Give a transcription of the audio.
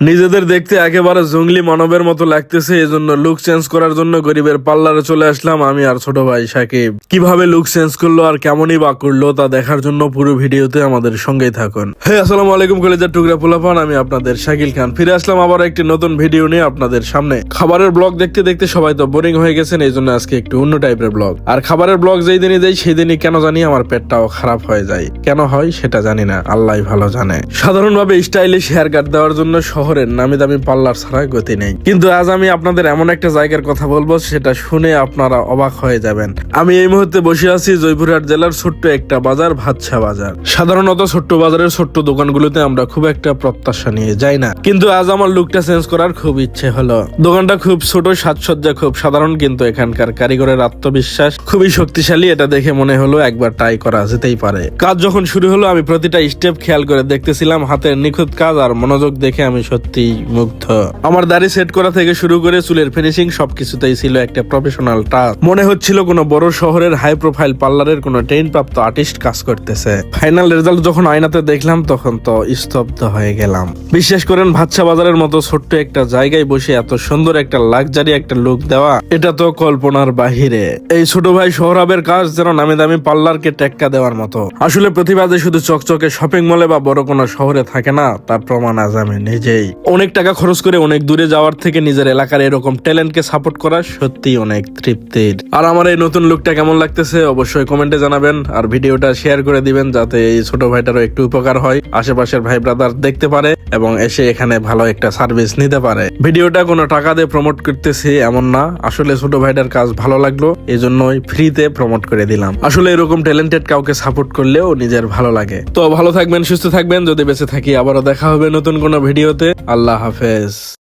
নিজেদের দেখতে একেবারে জঙ্গলি মানবের মতো লাগতেছে, এজন্য লুক চেঞ্জ করার জন্য গরিবের পার্লারে চলে আসলাম আমি আর ছোট ভাই সাকিব। কিভাবে লুক চেঞ্জ করলো আর কেমনই বা করলো তা দেখার জন্য পুরো ভিডিওতে আমাদের সঙ্গেই থাকুন। হ্যাঁ, আসসালামু আলাইকুম কলেজের টুকরা পোলাপান, আমি আপনাদের শাকিল খান ফিরে আসলাম আবার একটি নতুন ভিডিও নিয়ে আপনাদের সামনে। খাবারের ব্লগ দেখতে দেখতে সবাই তো বোরিং হয়ে গেছেন, এই জন্য আজকে একটু অন্য টাইপের ব্লগ। আর খাবারের ব্লগ যেই দিনই দেয় সেই দিনই কেন জানি আমার পেটটাও খারাপ হয়ে যায়। কেন হয় সেটা জানি না, আল্লাহই ভালো জানে। সাধারণভাবে স্টাইলিশ হেয়ার কাট দেওয়ার জন্য শহরের নামি দামি পার্লার ছাড়া গতি নেই, কিন্তু আজ আমি আপনাদের এমন একটা জায়গার কথা বলবো সেটা শুনে আপনারা অবাক হয়ে যাবেন। আমি এই মুহূর্তে বসে আছি জয়পুরহাট জেলার ছোট্ট একটা বাজার, ভাতছা বাজার। সাধারণত ছোট্ট বাজারের ছোট্ট দোকানগুলোতে আমরা খুব একটা প্রত্যাশা নিয়ে যাই না, কিন্তু আজ আমার লুকটা চেঞ্জ করার খুব ইচ্ছে হলো। দোকানটা খুব ছোট, সাজসজ্জা খুব সাধারণ, কিন্তু এখানকার কারিগরের আত্মবিশ্বাস খুবই শক্তিশালী। এটা দেখে মনে হলো একবার ট্রাই করা যেতেই পারে। কাজ যখন শুরু হলো আমি প্রতিটা স্টেপ খেয়াল করে দেখতেছিলাম, হাতের নিখুঁত কাজ আর মনোযোগ দেখে আমি সত্যি মুগ্ধ। আমার দাড়ি সেট করা থেকে শুরু করে চুলের ফিনিশিং সবকিছুতেই ছিল একটা প্রফেশনাল টাচ। মনে হচ্ছিল কোনো বড় শহরের হাই প্রোফাইল পার্লারের কোনো ট্রেনপ্রাপ্ত আর্টিস্ট কাজ করতেছে। ফাইনাল রেজাল্ট যখন আয়নাতে দেখলাম তখন তো স্তব্ধ হয়ে গেলাম। বিশ্বাস করেন, ভাতছা বাজারের মতো ছোট্ট একটা জায়গায় বসে এত সুন্দর একটা লাক্সারি একটা লুক দেওয়া, এটা তো কল্পনার বাহিরে। এই ছোট ভাই সোহরাবের কাজ যেন নামি দামি পার্লারকে টেক্কা দেওয়ার মতো। আসলে প্রতিভা যে শুধু চকচকে শপিং মলে বা বড় কোনো শহরে থাকে না, তার প্রমাণ আজ আমি নিজেই। অনেক টাকা খরচ করে অনেক দূরে যাওয়ার থেকে নিজের এলাকার এরকম ট্যালেন্টকে সাপোর্ট করা সত্যি অনেক তৃপ্তির। আর আমার এই নতুন লুকটা কেমন লাগতেছে অবশ্যই কমেন্টে জানাবেন, আর ভিডিওটা শেয়ার করে দিবেন যাতে এই ছোট ভাইটারও একটু উপকার হয়, আশেপাশের ভাই ব্রাদার দেখতে পারে এবং এসে এখানে ভালো একটা সার্ভিস নিতে পারে। ভিডিওটা কোনো টাকা দিয়ে প্রমোট করতেছি এমন না, আসলে ছোট ভাইটার কাজ ভালো লাগলো এই জন্যই ফ্রিতে প্রমোট করে দিলাম। আসলে এরকম ট্যালেন্টেড কাউকে সাপোর্ট করলেও নিজের ভালো লাগে। তো ভালো থাকবেন, সুস্থ থাকবেন, যদি বেঁচে থাকি আবারও দেখা হবে নতুন কোনো ভিডিওতে। আল্লাহ হাফেজ।